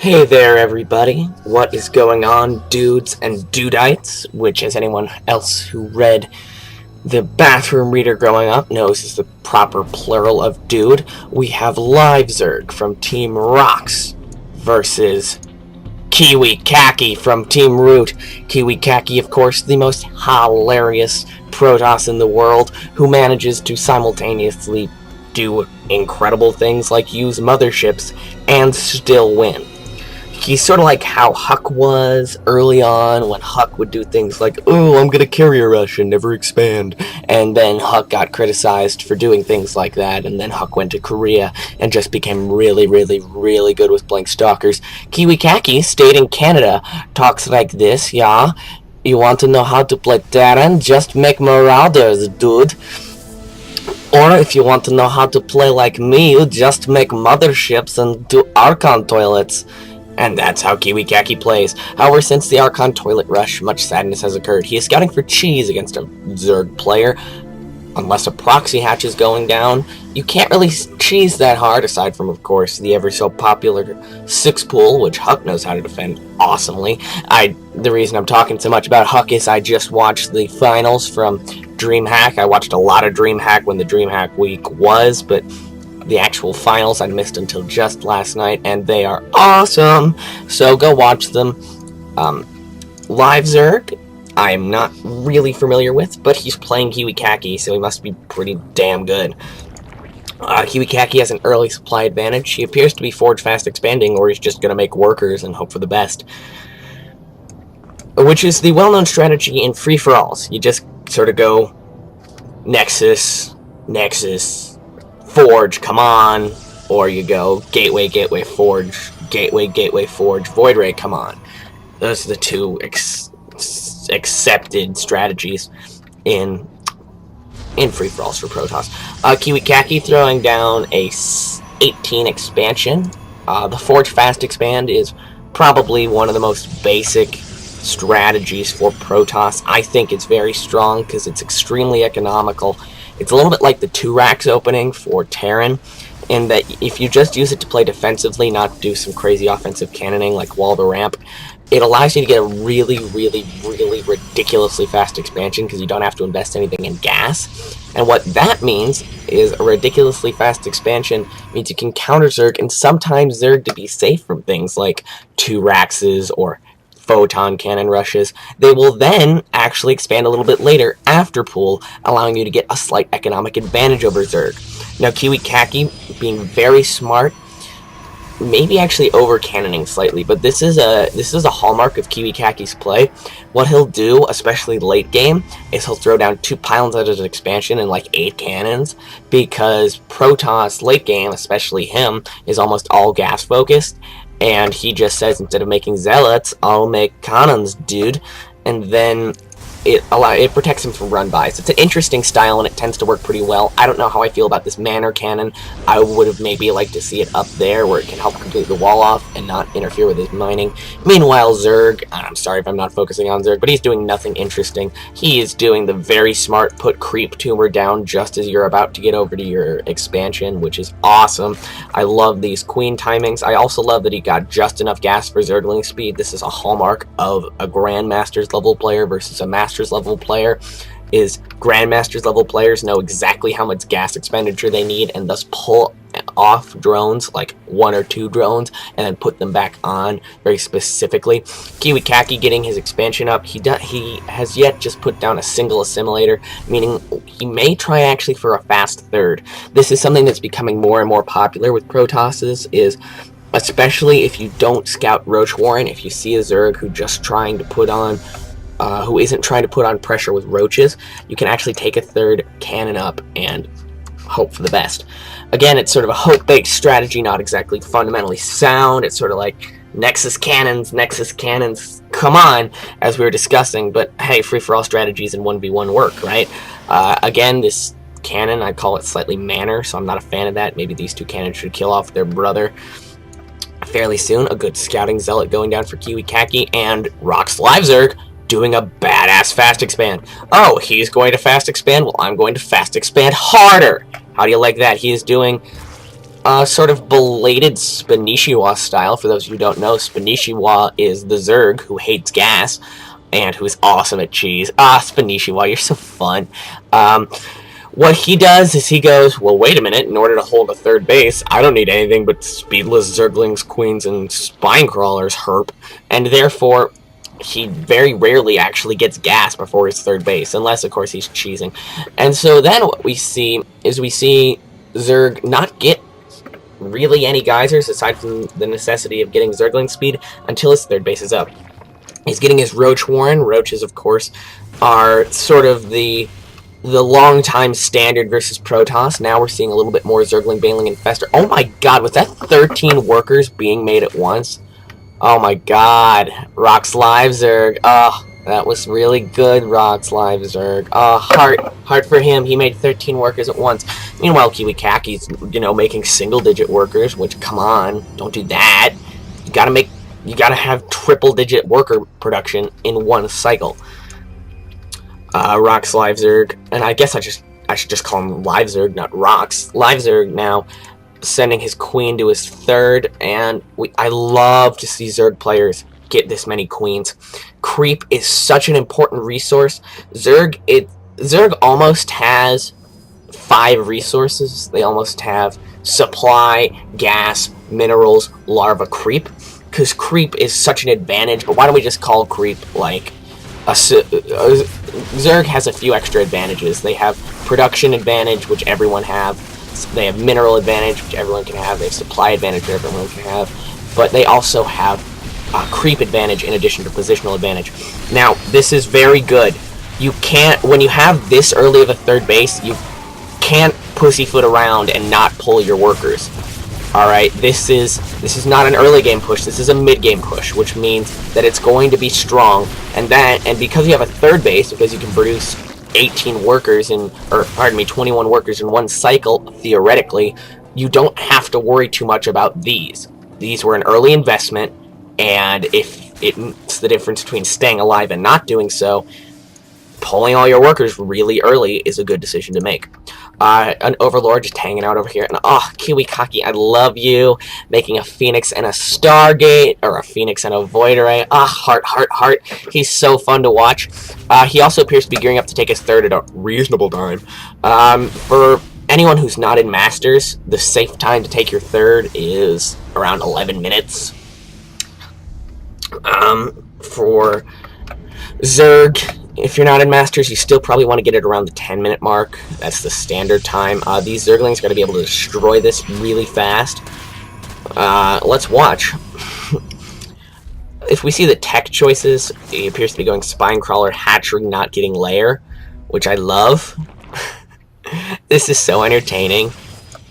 Hey there, everybody. What is going on, dudes and dudites? Which, as anyone else who read the bathroom reader growing up knows is the proper plural of dude. We have Livezerg from Team Rocks versus Kiwikaki from Team Root. Kiwikaki, of course, the most hilarious Protoss in the world, who manages to simultaneously do incredible things like use motherships and still win. He's sort of like how Huck was early on, when Huck would do things like, oh, I'm gonna carrier rush and never expand. And then Huck got criticized for doing things like that, and then Huck went to Korea and just became really good with blank stalkers. Kiwikaki stayed in Canada, talks like this, yeah. You want to know how to play Terran? Just make Marauders, dude. Or if you want to know how to play like me, you just make motherships and do Archon toilets. And that's how Kiwikaki plays. However, since the Archon toilet rush, much sadness has occurred. He is scouting for cheese against a Zerg player. Unless a proxy hatch is going down, you can't really cheese that hard, aside from, of course, the ever so popular 6 pool, which Huck knows how to defend awesomely. The reason I'm talking so much about Huck is I just watched the finals from DreamHack. I watched a lot of DreamHack when the DreamHack week was, but the actual finals I missed until just last night, and they are awesome, so go watch them. Livezerg, I'm not really familiar with, but he's playing Kiwikaki, so he must be pretty damn good. Kiwikaki has an early supply advantage. He appears to be forge fast expanding, or he's just going to make workers and hope for the best, which is the well-known strategy in free-for-alls. You just sort of go Nexus, Forge, come on, or you go Gateway, Forge, Gateway, Forge, Void Ray, come on. Those are the two accepted strategies in free-for-alls for Protoss. Kiwikaki throwing down a 18 expansion. The Forge Fast Expand is probably one of the most basic strategies for Protoss. I think it's very strong because it's extremely economical. It's a little bit like the 2 racks opening for Terran, in that if you just use it to play defensively, not do some crazy offensive cannoning like wall the ramp, it allows you to get a really ridiculously fast expansion because you don't have to invest anything in gas. And what that means is a ridiculously fast expansion means you can counter Zerg, and sometimes Zerg to be safe from things like 2 raxes or photon cannon rushes. They will then actually expand a little bit later after pool, allowing you to get a slight economic advantage over Zerg. Now, Kiwikaki, being very smart, maybe actually over cannoning slightly, but this is a hallmark of Kiwikaki's play. What he'll do, especially late game, is he'll throw down 2 pylons out of an expansion and like 8 cannons, because Protoss late game, especially him, is almost all gas focused. And he just says, instead of making zealots, I'll make cannons, dude. And then it protects him from run-bys. It's an interesting style, and it tends to work pretty well. I don't know how I feel about this Manor Cannon. I would have maybe liked to see it up there, where it can help complete the wall off and not interfere with his mining. Meanwhile, Zerg, I'm sorry if I'm not focusing on Zerg, but he's doing nothing interesting. He is doing the very smart put creep tumor down just as you're about to get over to your expansion, which is awesome. I love these queen timings. I also love that he got just enough gas for Zergling speed. This is a hallmark of a Grandmaster's level player versus a Master's level player. Is Grandmaster's level players know exactly how much gas expenditure they need, and thus pull off drones, like 1 or 2 drones, and then put them back on very specifically. Kiwikaki getting his expansion up, he has yet just put down a single assimilator, meaning he may try actually for a fast third. This is something that's becoming more and more popular with Protosses, is especially if you don't scout Roach Warren, if you see a Zerg who isn't trying to put on pressure with roaches, you can actually take a 3rd cannon up and hope for the best. Again, it's sort of a hope-based strategy, not exactly fundamentally sound. It's sort of like Nexus cannons, come on, as we were discussing, but hey, free-for-all strategies in 1v1 work, right? Again, this cannon, I call it slightly manor, so I'm not a fan of that. Maybe these 2 cannons should kill off their brother fairly soon. A good scouting zealot going down for Kiwikaki, and Rock's Livezerg doing a badass fast expand. Oh, he's going to fast expand? Well, I'm going to fast expand harder. How do you like that? He is doing sort of belated Spanishiwa style. For those of you who don't know, Spanishiwa is the Zerg who hates gas and who's awesome at cheese. Spanishiwa, you're so fun. What he does is he goes, well, wait a minute, in order to hold a third base, I don't need anything but speedless Zerglings, Queens, and Spine Crawlers, herp, and therefore he very rarely actually gets gas before his third base, unless, of course, he's cheesing. And so then what we see is Zerg not get really any geysers, aside from the necessity of getting Zergling speed, until his third base is up. He's getting his Roach Warren. Roaches, of course, are sort of the long-time standard versus Protoss. Now we're seeing a little bit more Zergling, Baneling, and Fester. Oh my god, was that 13 workers being made at once? Oh my god. Rock's Livezerg. Oh, that was really good, Rock's Livezerg. Oh, heart for him. He made 13 workers at once. Meanwhile, Kiwikaki's, making single-digit workers, which, come on, don't do that. You gotta have triple-digit worker production in one cycle. Rock's Livezerg, and I guess I should just call him Livezerg, not Rock's. Livezerg now sending his queen to his third, and I love to see Zerg players get this many queens. Creep is such an important resource. Zerg almost has 5 resources. They almost have supply, gas, minerals, larva, creep, because creep is such an advantage. But why don't we just call creep like Zerg has a few extra advantages. They have production advantage, which everyone have. They have mineral advantage, which everyone can have. They have supply advantage, which everyone can have. But they also have creep advantage in addition to positional advantage. Now, this is very good. You can't, when you have this early of a third base, you can't pussyfoot around and not pull your workers. Alright, this is not an early game push, this is a mid game push, which means that it's going to be strong, and because you have a third base, because you can produce 21 workers in one cycle, theoretically, you don't have to worry too much about these. These were an early investment, and if it's the difference between staying alive and not doing so, pulling all your workers really early is a good decision to make. An Overlord just hanging out over here, and Kiwikaki, I love you, making a Phoenix and a Stargate, or a Phoenix and a Void Ray. Heart. He's so fun to watch. He also appears to be gearing up to take his third at a reasonable time. For anyone who's not in Masters, the safe time to take your third is around 11 minutes. For Zerg, if you're not in Masters, you still probably want to get it around the 10-minute mark. That's the standard time. These Zerglings are going to be able to destroy this really fast. Let's watch. If we see the tech choices, he appears to be going Spine Crawler, Hatchery, not getting Lair, which I love. This is so entertaining.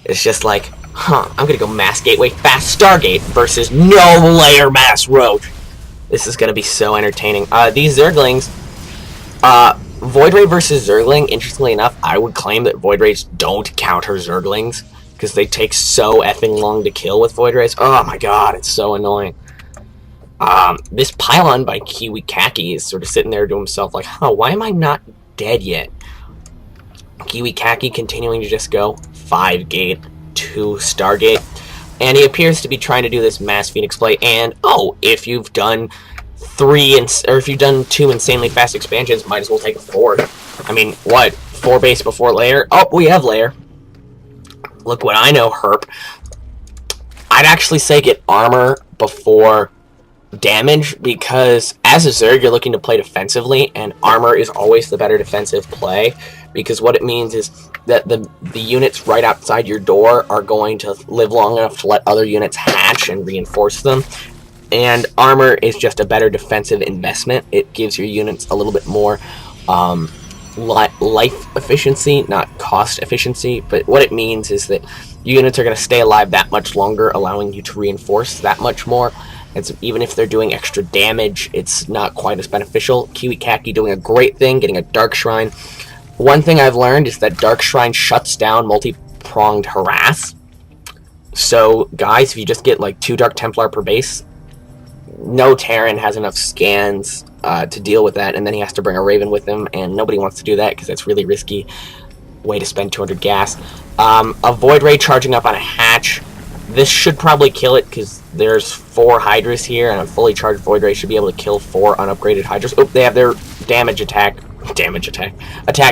It's just like, I'm going to go Mass Gateway, Fast Stargate versus no Lair Mass Roach. This is going to be so entertaining. These Zerglings, Void Ray versus Zergling, interestingly enough, I would claim that Void Rays don't counter Zerglings, because they take so effing long to kill with Void Rays. Oh my god, it's so annoying. This pylon by Kiwikaki is sort of sitting there to himself like, why am I not dead yet? Kiwikaki continuing to just go 5 gate, 2 Stargate, and he appears to be trying to do this Mass Phoenix play, and if you've done 2 insanely fast expansions, might as well take a 4th. I mean, what? 4 base before Lair? Oh, we have Lair. Look what I know, herp. I'd actually say get armor before damage, because as a Zerg, you're looking to play defensively, and armor is always the better defensive play, because what it means is that the units right outside your door are going to live long enough to let other units hatch and reinforce them. And armor is just a better defensive investment. It gives your units a little bit more life efficiency, not cost efficiency. But what it means is that your units are going to stay alive that much longer, allowing you to reinforce that much more. And so even if they're doing extra damage, it's not quite as beneficial. Kiwikaki doing a great thing, getting a Dark Shrine. One thing I've learned is that Dark Shrine shuts down multi-pronged harass. So, guys, if you just get like 2 Dark Templar per base, no Terran has enough scans to deal with that, and then he has to bring a Raven with him, and nobody wants to do that because that's really risky. way to spend 200 gas. A Void Ray charging up on a hatch. This should probably kill it, because there's 4 Hydras here, and a fully charged Void Ray should be able to kill 4 unupgraded Hydras. Oh, they have their attack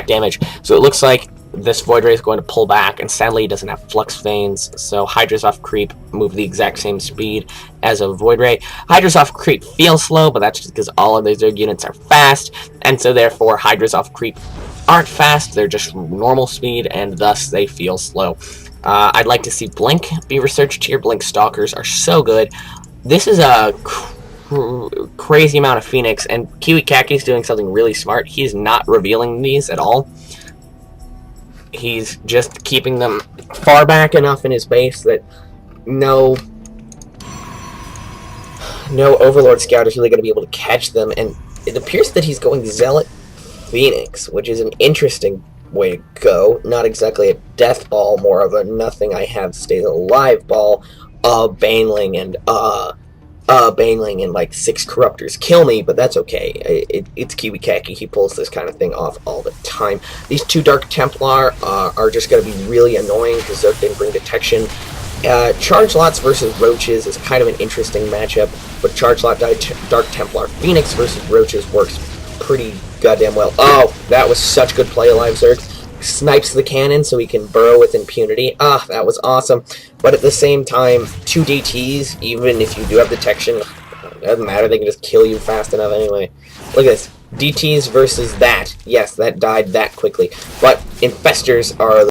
damage. So it looks like this Void Ray is going to pull back, and sadly it doesn't have Flux Veins, so Hydras off creep move the exact same speed as a Void Ray. Hydras off creep feel slow, but that's just because all of these Zerg units are fast, and so therefore Hydras off creep aren't fast, they're just normal speed, and thus they feel slow. I'd like to see Blink be researched here. Blink Stalkers are so good. This is a crazy amount of Phoenix, and Kiwikaki is doing something really smart. He's not revealing these at all. He's just keeping them far back enough in his base that no Overlord Scout is really going to be able to catch them, and it appears that he's going Zealot Phoenix, which is an interesting way to go. Not exactly a death ball, more of a nothing I have stays alive ball. Baneling and like 6 Corruptors kill me, but that's okay. It's Kiwikaki. He pulls this kind of thing off all the time. These 2 Dark Templar are just going to be really annoying because Zerg didn't bring detection. Charge Lots versus Roaches is kind of an interesting matchup, but Charge Lot Dark Templar Phoenix versus Roaches works pretty goddamn well. Oh, that was such good play, Livezerg. Snipes the cannon so he can burrow with impunity. Ah, that was awesome. But at the same time, 2 DTs, even if you do have detection, it doesn't matter, they can just kill you fast enough anyway. Look at this. DTs versus that. Yes, that died that quickly. But Infestors are